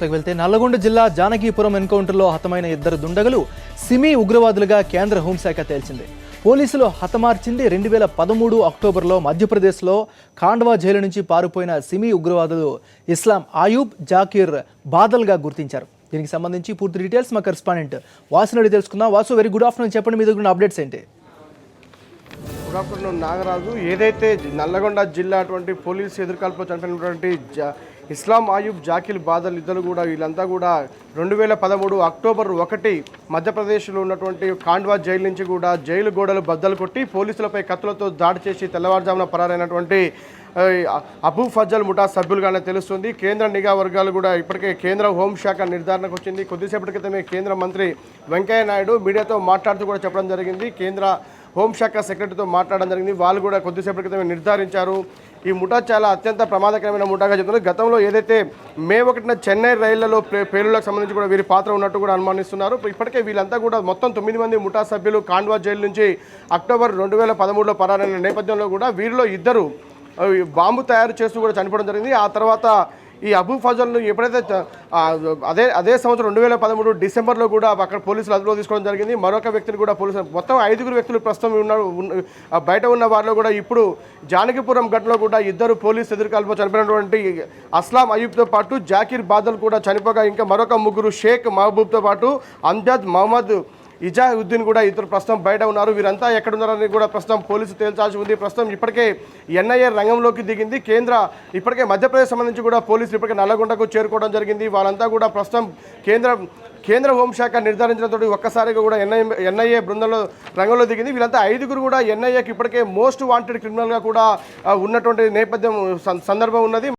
వెళ్తే నల్లగొండ జిల్లా జానకీపురం ఎన్కౌంటర్లో హతమైన ఇద్దరు దుండగులు సిమీ ఉగ్రవాదులుగా కేంద్ర హోంశాఖ తేల్చింది. పోలీసులు హతమార్చింది 2013 అక్టోబర్లో మధ్యప్రదేశ్లో ఖాండ్వా జైలు నుంచి పారిపోయిన సిమీ ఉగ్రవాదులు ఇస్లాం ఆయూబ్, జాకీర్ బాదల్గా గుర్తించారు. దీనికి సంబంధించి పూర్తి డీటెయిల్స్ మా కరెస్పాండెంట్ వాసు నుండి తెలుసుకుందాం. Vasu, very good afternoon. చెప్పండి, మీ దగ్గర అప్డేట్స్ ఏంటి? Good afternoon Nagaraju. ఏదైతే నల్లగొండ జిల్లా అటువంటి పోలీసు ఎదురుకాల్పులో చనిపోయినటువంటి ఇస్లాం ఆయూబ్, జాకీల్ బాదల్ ఇద్దరు కూడా వీళ్ళంతా కూడా 2013 అక్టోబర్ 1 మధ్యప్రదేశ్లో ఉన్నటువంటి ఖాండ్వా జైలు నుంచి కూడా జైలు గోడలు బద్దలు కొట్టి పోలీసులపై కత్తులతో దాడి చేసి తెల్లవారుజామున పరారైనటువంటి అబూ ఫజల్ ముఠా సభ్యులుగానే తెలుస్తుంది. కేంద్ర నిఘా వర్గాలు కూడా ఇప్పటికే కేంద్ర హోంశాఖ నిర్ధారణకు వచ్చింది. కొద్దిసేపటి క్రితమే కేంద్ర మంత్రి వెంకయ్య నాయుడు మీడియాతో మాట్లాడుతూ కూడా చెప్పడం జరిగింది. కేంద్ర హోంశాఖ సెక్రటరీతో మాట్లాడడం జరిగింది. వాళ్ళు కూడా కొద్దిసేపటి క్రితమే నిర్ధారించారు. ఈ ముఠా చాలా అత్యంత ప్రమాదకరమైన ముఠాగా చెప్తున్నారు. గతంలో ఏదైతే మే 1న చెన్నై రైళ్లలో పేలులకు సంబంధించి కూడా వీరి పాత్ర ఉన్నట్టు కూడా అనుమానిస్తున్నారు. ఇప్పటికే వీళ్ళంతా కూడా మొత్తం 9 మంది ముఠా సభ్యులు ఖాండ్వా జైలు నుంచి అక్టోబర్ 2013లో పరారైన నేపథ్యంలో కూడా వీరిలో ఇద్దరు బాంబు తయారు చేస్తూ కూడా చనిపోవడం జరిగింది. ఆ తర్వాత ఈ అబూ ఫజల్ను ఎప్పుడైతే అదే సంవత్సరం 2013 డిసెంబర్లో కూడా అక్కడ పోలీసులు అదుపులో తీసుకోవడం జరిగింది. మరొక వ్యక్తిని కూడా పోలీసులు మొత్తం 5 వ్యక్తులు ప్రస్తుతం ఉన్నారు. బయట ఉన్న వారిలో కూడా ఇప్పుడు జానకిపురం ఘటనలో కూడా ఇద్దరు పోలీసు ఎదురుకాల్పులో చనిపోయినటువంటి అస్లాం అయూబ్తో పాటు జాకీర్ బాదల్ కూడా చనిపోగా ఇంకా మరొక 3 షేక్ మహబూబ్తో పాటు అంజద్ మహమ్మద్ ఇజావుద్దీన్ కూడా ఇద్దరు ప్రస్తుతం బయట ఉన్నారు. వీరంతా ఎక్కడున్నారని కూడా ప్రస్తుతం పోలీసు తేల్చాల్సి ఉంది. ప్రస్తుతం ఇప్పటికే ఎన్ఐఏ రంగంలోకి దిగింది. ఇప్పటికే మధ్యప్రదేశ్ సంబంధించి కూడా పోలీసులు ఇప్పటికే నల్లగొండకు చేరుకోవడం జరిగింది. వాళ్ళంతా కూడా ప్రస్తుతం కేంద్ర హోంశాఖ నిర్ధారించడంతో ఒక్కసారిగా కూడా ఎన్ఐఏ బృందంలో రంగంలో దిగింది. వీళ్ళంతా 5 కూడా ఎన్ఐఏకి ఇప్పటికే మోస్ట్ వాంటెడ్ క్రిమినల్గా కూడా ఉన్నటువంటి నేపథ్యం సందర్భం ఉన్నది.